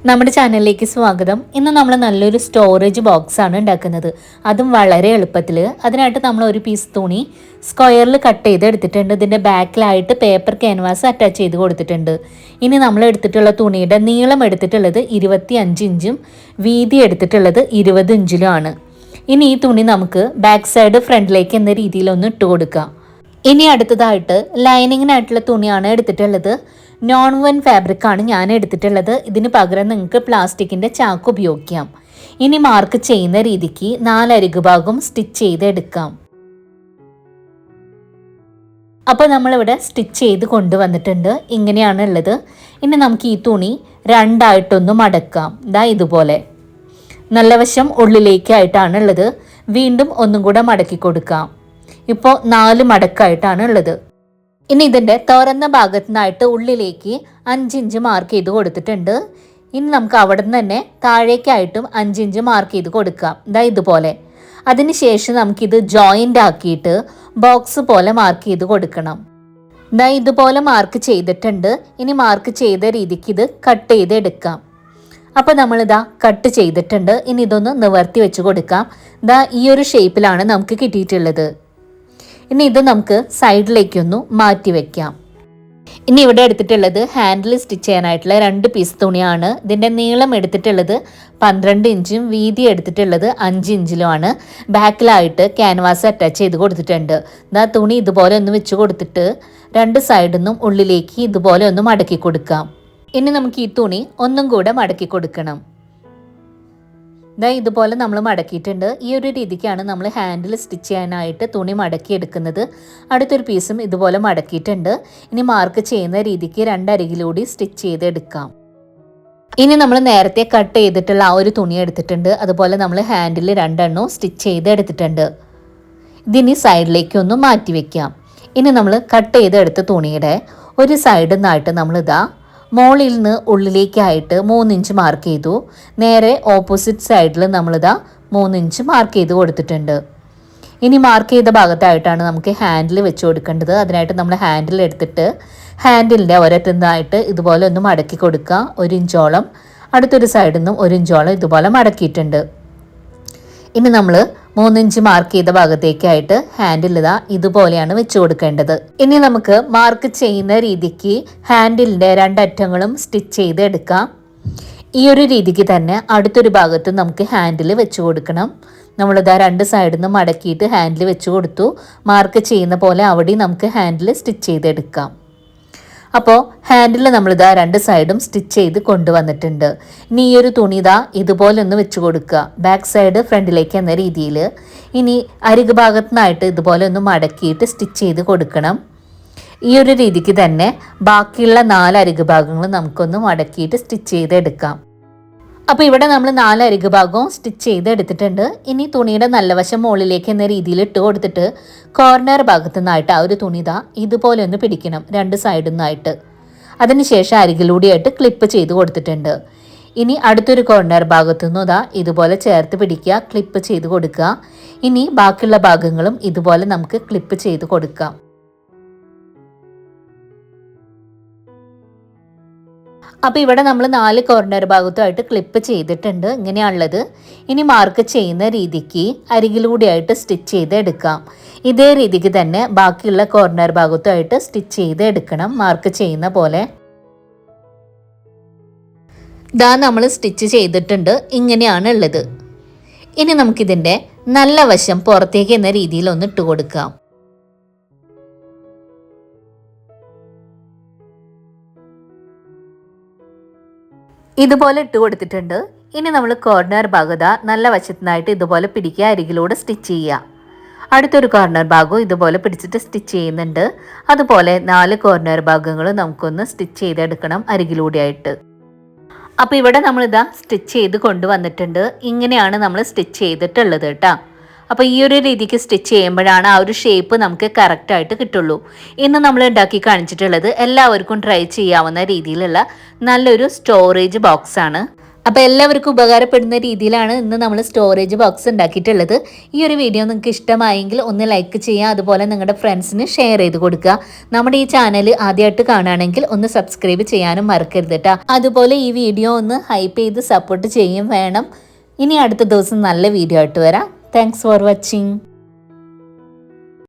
നമ്മുടെ ചാനലിലേക്ക് സ്വാഗതം. ഇന്ന് നമ്മൾ നല്ലൊരു സ്റ്റോറേജ് ബോക്സ് ആണ് ഉണ്ടാക്കുന്നത്. അതും വളരെ എളുപ്പത്തിൽ. അതിനായിട്ട് നമ്മൾ ഒരു പീസ് തുണി സ്ക്വയറിൽ കട്ട് ചെയ്ത് എടുത്തിട്ടുണ്ട്. ഇതിൻ്റെ ബാക്കിലായിട്ട് പേപ്പർ ക്യാൻവാസ് അറ്റാച്ച് ചെയ്ത് കൊടുത്തിട്ടുണ്ട്. ഇനി നമ്മൾ എടുത്തിട്ടുള്ള തുണിയുടെ നീളം എടുത്തിട്ടുള്ളത് 25 ഇഞ്ചും വീതി എടുത്തിട്ടുള്ളത് 20 ഇഞ്ചിലുമാണ്. ഇനി ഈ തുണി നമുക്ക് ബാക്ക് സൈഡ് ഫ്രണ്ടിലേക്ക് എന്ന രീതിയിലൊന്ന് ഇട്ട് കൊടുക്കാം. ഇനി അടുത്തതായിട്ട് ലൈനിങ്ങിനായിട്ടുള്ള തുണിയാണ് എടുത്തിട്ടുള്ളത്. നോൺ വൺ ഫാബ്രിക് ആണ് ഞാൻ എടുത്തിട്ടുള്ളത്. ഇതിന് പകരം നിങ്ങൾക്ക് പ്ലാസ്റ്റിക്കിൻ്റെ ചാക്ക് ഉപയോഗിക്കാം. ഇനി മാർക്ക് ചെയ്യുന്ന രീതിക്ക് 4 അരികു ഭാഗം സ്റ്റിച്ച് ചെയ്തെടുക്കാം. അപ്പോൾ നമ്മളിവിടെ സ്റ്റിച്ച് ചെയ്ത് കൊണ്ടുവന്നിട്ടുണ്ട്. ഇങ്ങനെയാണ് ഉള്ളത്. ഇനി നമുക്ക് ഈ തുണി രണ്ടായിട്ടൊന്ന് മടക്കാം. ദാ ഇതുപോലെ നല്ല വശം ഉള്ളിലേക്കായിട്ടാണ് ഉള്ളത്. വീണ്ടും ഒന്നും കൂടെ മടക്കി കൊടുക്കാം. ഇപ്പോൾ 4 മടക്കായിട്ടാണ് ഉള്ളത്. ഇനി ഇതിൻ്റെ തുറന്ന ഭാഗത്തു നിന്നായിട്ട് ഉള്ളിലേക്ക് 5 ഇഞ്ച് മാർക്ക് ചെയ്ത് കൊടുത്തിട്ടുണ്ട്. ഇനി നമുക്ക് അവിടെ നിന്ന് തന്നെ താഴേക്കായിട്ടും 5 ഇഞ്ച് മാർക്ക് ചെയ്ത് കൊടുക്കാം. ഇതാ ഇതുപോലെ. അതിനുശേഷം നമുക്കിത് ജോയിൻ്റ് ആക്കിയിട്ട് ബോക്സ് പോലെ മാർക്ക് ചെയ്ത് കൊടുക്കണം. ഇതാ ഇതുപോലെ മാർക്ക് ചെയ്തിട്ടുണ്ട്. ഇനി മാർക്ക് ചെയ്ത രീതിക്ക് ഇത് കട്ട് ചെയ്ത് എടുക്കാം. അപ്പോൾ നമ്മളിതാ കട്ട് ചെയ്തിട്ടുണ്ട്. ഇനി ഇതൊന്ന് നിവർത്തി വെച്ച് കൊടുക്കാം. ഇതാ ഈ ഒരു ഷേപ്പിലാണ് നമുക്ക് കിട്ടിയിട്ടുള്ളത്. ഇനി ഇത് നമുക്ക് സൈഡിലേക്കൊന്ന് മാറ്റി വെക്കാം. ഇനി ഇവിടെ എടുത്തിട്ടുള്ളത് ഹാൻഡിൽ സ്റ്റിച്ച് ചെയ്യാനായിട്ടുള്ള 2 പീസ് തുണിയാണ്. ഇതിൻ്റെ നീളം എടുത്തിട്ടുള്ളത് 12 ഇഞ്ചും വീതി എടുത്തിട്ടുള്ളത് 5 ഇഞ്ചിലുമാണ്. ബാക്കിലായിട്ട് ക്യാൻവാസ് അറ്റാച്ച് ചെയ്ത് കൊടുത്തിട്ടുണ്ട്. ഇതാ തുണി ഇതുപോലെ ഒന്ന് വെച്ച് കൊടുത്തിട്ട് 2 സൈഡിൽ നിന്നും ഉള്ളിലേക്ക് ഇതുപോലെ ഒന്ന് മടക്കി കൊടുക്കാം. ഇനി നമുക്ക് ഈ തുണി ഒന്നും കൂടെ മടക്കി കൊടുക്കണം. ഇതാ ഇതുപോലെ നമ്മൾ മടക്കിയിട്ടുണ്ട്. ഈ ഒരു രീതിക്കാണ് നമ്മൾ ഹാൻഡിൽ സ്റ്റിച്ച് ചെയ്യാനായിട്ട് തുണി മടക്കി എടുക്കുന്നത്. അടുത്തൊരു പീസും ഇതുപോലെ മടക്കിയിട്ടുണ്ട്. ഇനി മാർക്ക് ചെയ്യുന്ന രീതിക്ക് 2 അരികിലൂടെ സ്റ്റിച്ച് ചെയ്തെടുക്കാം. ഇനി നമ്മൾ നേരത്തെ കട്ട് ചെയ്തിട്ടുള്ള ആ ഒരു തുണി എടുത്തിട്ടുണ്ട്. അതുപോലെ നമ്മൾ ഹാൻഡിൽ 2 എണ്ണവും സ്റ്റിച്ച് ചെയ്തെടുത്തിട്ടുണ്ട്. ഇതിനി സൈഡിലേക്ക് ഒന്ന് മാറ്റി വെക്കാം. ഇനി നമ്മൾ കട്ട് ചെയ്തെടുത്ത തുണിയുടെ ഒരു സൈഡിൽ നിന്നായിട്ട് നമ്മളിതാ മോളിൽ നിന്ന് ഉള്ളിലേക്കായിട്ട് 3 ഇഞ്ച് മാർക്ക് ചെയ്തു. നേരെ ഓപ്പോസിറ്റ് സൈഡിൽ നമ്മളിതാ 3 ഇഞ്ച് മാർക്ക് ചെയ്ത് കൊടുത്തിട്ടുണ്ട്. ഇനി മാർക്ക് ചെയ്ത ഭാഗത്തായിട്ടാണ് നമുക്ക് ഹാൻഡിൽ വെച്ച് കൊടുക്കേണ്ടത്. അതിനായിട്ട് നമ്മൾ ഹാൻഡിൽ എടുത്തിട്ട് ഹാൻഡിലിൻ്റെ ഒരറ്റുന്നതായിട്ട് ഇതുപോലെ ഒന്ന് മടക്കി കൊടുക്കുക. 1 ഇഞ്ചോളം. അടുത്തൊരു സൈഡിൽ നിന്നും 1 ഇഞ്ചോളം ഇതുപോലെ മടക്കിയിട്ടുണ്ട്. ഇനി നമ്മൾ 3 ഇഞ്ച് മാർക്ക് ചെയ്ത ഭാഗത്തേക്കായിട്ട് ഹാൻഡിൽ ഇതാ ഇതുപോലെയാണ് വെച്ച് കൊടുക്കേണ്ടത്. ഇനി നമുക്ക് മാർക്ക് ചെയ്യുന്ന രീതിക്ക് ഹാൻഡിലിൻ്റെ 2 അറ്റങ്ങളും സ്റ്റിച്ച് ചെയ്ത് എടുക്കാം. ഈ ഒരു രീതിക്ക് തന്നെ അടുത്തൊരു ഭാഗത്ത് നമുക്ക് ഹാൻഡിൽ വെച്ച് കൊടുക്കണം. നമ്മളിതാ 2 സൈഡിൽ നിന്ന് മടക്കിയിട്ട് ഹാൻഡിൽ വെച്ച് കൊടുത്തു. മാർക്ക് ചെയ്യുന്ന പോലെ അവിടെ നമുക്ക് ഹാൻഡിൽ സ്റ്റിച്ച് ചെയ്തെടുക്കാം. അപ്പോൾ ഹാൻഡിൽ നമ്മളിതാ 2 സൈഡും സ്റ്റിച്ച് ചെയ്ത് കൊണ്ടുവന്നിട്ടുണ്ട്. ഇനി ഈ ഒരു തുണി ഇതാ ഇതുപോലെ ഒന്ന് വെച്ച് കൊടുക്കുക. ബാക്ക് സൈഡ് ഫ്രണ്ടിലേക്ക് എന്ന രീതിയിൽ. ഇനി അരികു ഭാഗത്തു നിന്നായിട്ട് ഇതുപോലെ ഒന്ന് മടക്കിയിട്ട് സ്റ്റിച്ച് ചെയ്ത് കൊടുക്കണം. ഈ ഒരു രീതിക്ക് തന്നെ ബാക്കിയുള്ള 4 അരികു ഭാഗങ്ങൾ നമുക്കൊന്ന് മടക്കിയിട്ട് സ്റ്റിച്ച് ചെയ്തെടുക്കാം. അപ്പോൾ ഇവിടെ നമ്മൾ 4 അരികു ഭാഗവും സ്റ്റിച്ച് ചെയ്ത് എടുത്തിട്ടുണ്ട്. ഇനി തുണിയുടെ നല്ല വശം മുകളിലേക്ക് എന്ന രീതിയിൽ ഇട്ട് കൊടുത്തിട്ട് കോർണർ ഭാഗത്തു നിന്നായിട്ട് ആ ഒരു തുണി ഇതാ ഇതുപോലെ ഒന്ന് പിടിക്കണം 2 സൈഡിൽ നിന്നായിട്ട്. അതിനുശേഷം അരികിലൂടെയായിട്ട് ക്ലിപ്പ് ചെയ്ത് കൊടുത്തിട്ടുണ്ട്. ഇനി അടുത്തൊരു കോർണർ ഭാഗത്തു നിന്നും ഇതാ ഇതുപോലെ ചേർത്ത് പിടിക്കുക, ക്ലിപ്പ് ചെയ്ത് കൊടുക്കുക. ഇനി ബാക്കിയുള്ള ഭാഗങ്ങളും ഇതുപോലെ നമുക്ക് ക്ലിപ്പ് ചെയ്ത് കൊടുക്കാം. അപ്പോൾ ഇവിടെ നമ്മൾ 4 കോർണർ ഭാഗത്തുമായിട്ട് ക്ലിപ്പ് ചെയ്തിട്ടുണ്ട്. ഇങ്ങനെയാണുള്ളത്. ഇനി മാർക്ക് ചെയ്യുന്ന രീതിക്ക് അരികിലൂടെയായിട്ട് സ്റ്റിച്ച് ചെയ്ത് എടുക്കാം. ഇതേ രീതിക്ക് തന്നെ ബാക്കിയുള്ള കോർണർ ഭാഗത്തുമായിട്ട് സ്റ്റിച്ച് ചെയ്ത് എടുക്കണം മാർക്ക് ചെയ്യുന്ന പോലെ. ഇതാ നമ്മൾ സ്റ്റിച്ച് ചെയ്തിട്ടുണ്ട്. ഇങ്ങനെയാണ് ഉള്ളത്. ഇനി നമുക്കിതിൻ്റെ നല്ല വശം പുറത്തേക്ക് എന്ന രീതിയിൽ ഒന്ന് ഇട്ട് കൊടുക്കാം. ഇതുപോലെ ഇട്ട് കൊടുത്തിട്ടുണ്ട്. ഇനി നമ്മൾ കോർണർ ഭാഗത നല്ല വശത്തിനായിട്ട് ഇതുപോലെ പിടിക്കുക, അരികിലൂടെ സ്റ്റിച്ച് ചെയ്യുക. അടുത്തൊരു കോർണർ ഭാഗവും ഇതുപോലെ പിടിച്ചിട്ട് സ്റ്റിച്ച് ചെയ്യുന്നുണ്ട്. അതുപോലെ 4 കോർണർ ഭാഗങ്ങൾ നമുക്കൊന്ന് സ്റ്റിച്ച് ചെയ്തെടുക്കണം അരികിലൂടെയായിട്ട്. അപ്പോൾ ഇവിടെ നമ്മളിതാ സ്റ്റിച്ച് ചെയ്ത് കൊണ്ടുവന്നിട്ടുണ്ട്. ഇങ്ങനെയാണ് നമ്മൾ സ്റ്റിച്ച് ചെയ്തിട്ടുള്ളത് കേട്ടോ. അപ്പോൾ ഈ ഒരു രീതിക്ക് സ്റ്റിച്ച് ചെയ്യുമ്പോഴാണ് ആ ഒരു ഷേപ്പ് നമുക്ക് കറക്റ്റായിട്ട് കിട്ടുള്ളൂ. ഇന്ന് നമ്മൾ ഉണ്ടാക്കി കാണിച്ചിട്ടുള്ളത് എല്ലാവർക്കും ട്രൈ ചെയ്യാവുന്ന രീതിയിലുള്ള നല്ലൊരു സ്റ്റോറേജ് ബോക്സാണ്. അപ്പോൾ എല്ലാവർക്കും ഉപകാരപ്പെടുന്ന രീതിയിലാണ് ഇന്ന് നമ്മൾ സ്റ്റോറേജ് ബോക്സ് ഉണ്ടാക്കിയിട്ടുള്ളത്. ഈ ഒരു വീഡിയോ നിങ്ങൾക്ക് ഇഷ്ടമായെങ്കിൽ ഒന്ന് ലൈക്ക് ചെയ്യുക, അതുപോലെ നിങ്ങളുടെ ഫ്രണ്ട്സിന് ഷെയർ ചെയ്ത് കൊടുക്കുക. നമ്മുടെ ഈ ചാനൽ ആദ്യമായിട്ട് കാണുകയാണെങ്കിൽ ഒന്ന് സബ്സ്ക്രൈബ് ചെയ്യാനും മറക്കരുത് കേട്ടോ. അതുപോലെ ഈ വീഡിയോ ഒന്ന് ഹൈപ്പ് ചെയ്ത് സപ്പോർട്ട് ചെയ്യും വേണം. ഇനി അടുത്ത ദിവസം നല്ല വീഡിയോ ആയിട്ട് വരാം. Thanks for watching.